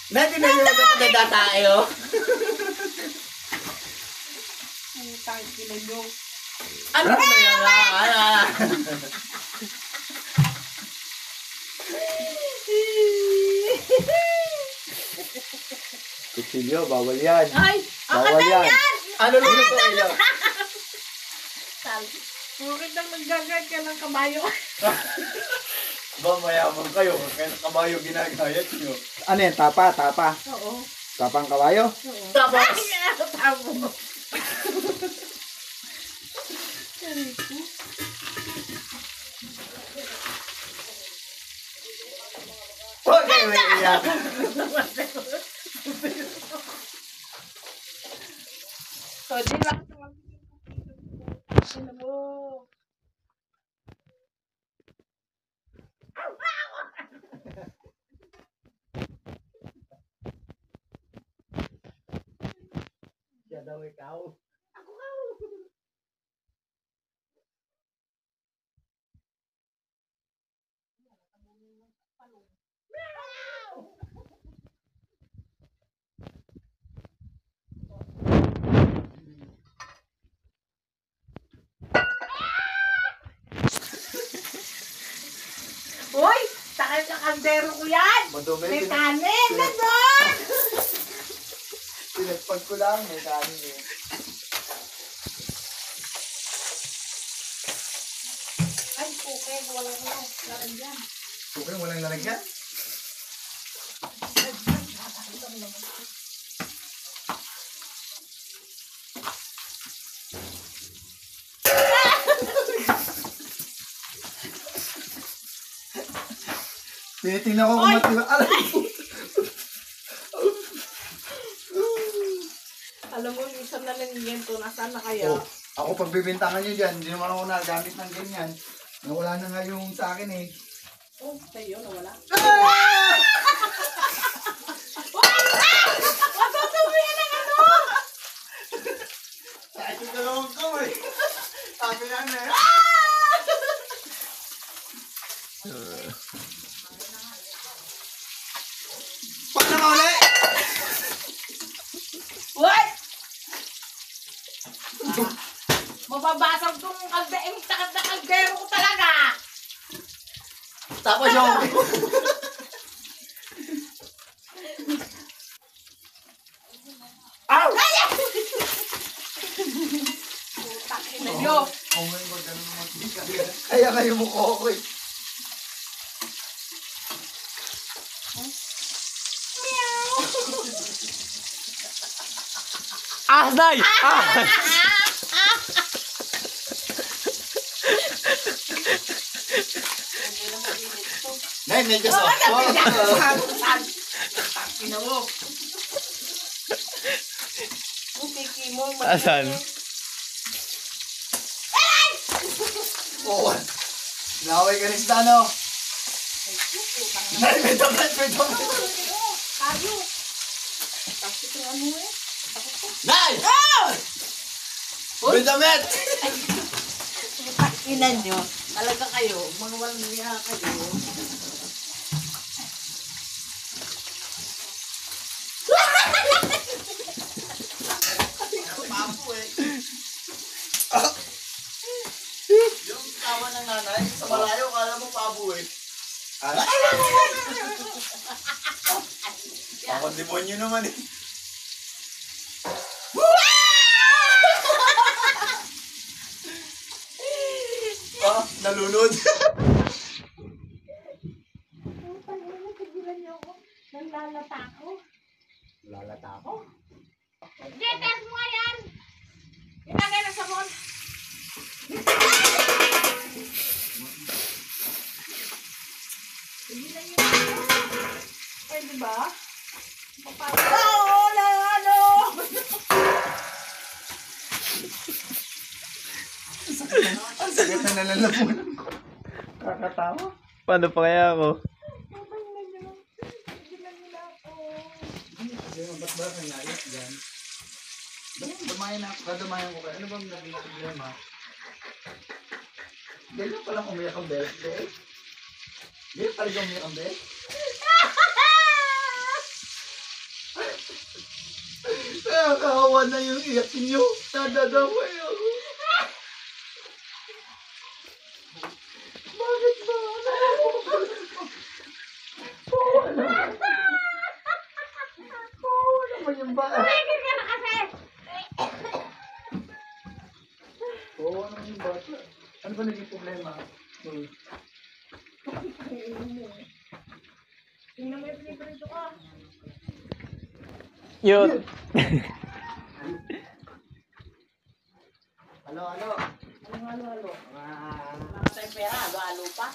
Dati na yung kapatid na tayo. Ang tangki na yung. Ano ba yan? Kutsilyo, bawal yan. Ay! Bawal yan. Ano lang ito kayo? Bakit nang nagagad ka ng kabayo? Ba, mayaman kayo. Kaya kabayo ginagayat nyo. Ano yan? Tapa, tapa. Oo. Tapang kabayo? Oo. Tapos, Tamo. huwag kayo may iyak. So, di lang ano mo? Siya daw ikaw. Uy! Takal sa kaldero ko yan! Madumi. May kanin! Nandun! Pinagpag ko lang. May kanin eh. Ay, okay. Wala ko lang. Laran dyan. Okay, walang lalagyan. Tinitingnan ko kung matiwa. Alam mo, isang na lang yan to. Nasaan na kaya? Oh, ako pagbibintangan nyo dyan, hindi naman ako nagamit ng ganyan. Nawala na nga yung sa akin eh. Oh, sa'yo, nawala. Kahit yung dalawang kamay. Sabi na na eh. Paano ka ulit? What? Mababasag tong takad na kaldero ko talaga. Tapos yung... Ow! Putang ina nyo. Oh my God, ganun naman. Kaya kayo mukha ko eh. Day! Nay, medyo sa Ina mo. Piki mo. Asan? Oo. Naway ka rin sa ano. Nay, may damit, may damit. Tayo. Tapos ito ano eh. Day! May damit! Ina nyo. Talaga kayo. Mga walang niya kayo. Papo eh. Yung tawa ng nanay, sa malayo, kala mo pabo eh. Ako demonyo naman eh. Nalunod. Naglalata ako. Lalata ako. Jetes mo yan! Ilagay na sabon. Eh, diba? Ano? Ang sakit na nalalapunan ko. Kakatawa. Paano pa kaya ako? Ba't ba may naiyak dyan? Damayan ako. Dadamayan ko kayo. Ano bang naging problema? Ganyan palang umiyak ang best, eh. Ganyan talaga umiyak ang best. na yung iyak niyo. Nadadamay ako. Bakit ba? Bawa naman yung bata. Tumigil ka na kasi! Bawa naman yung bata. Ano ba naging problema? Tingnan mo yung piniprito ko. Yun. Halo, halo. Halo, halo. Ah, Mga tayong pera, halo-halo pa.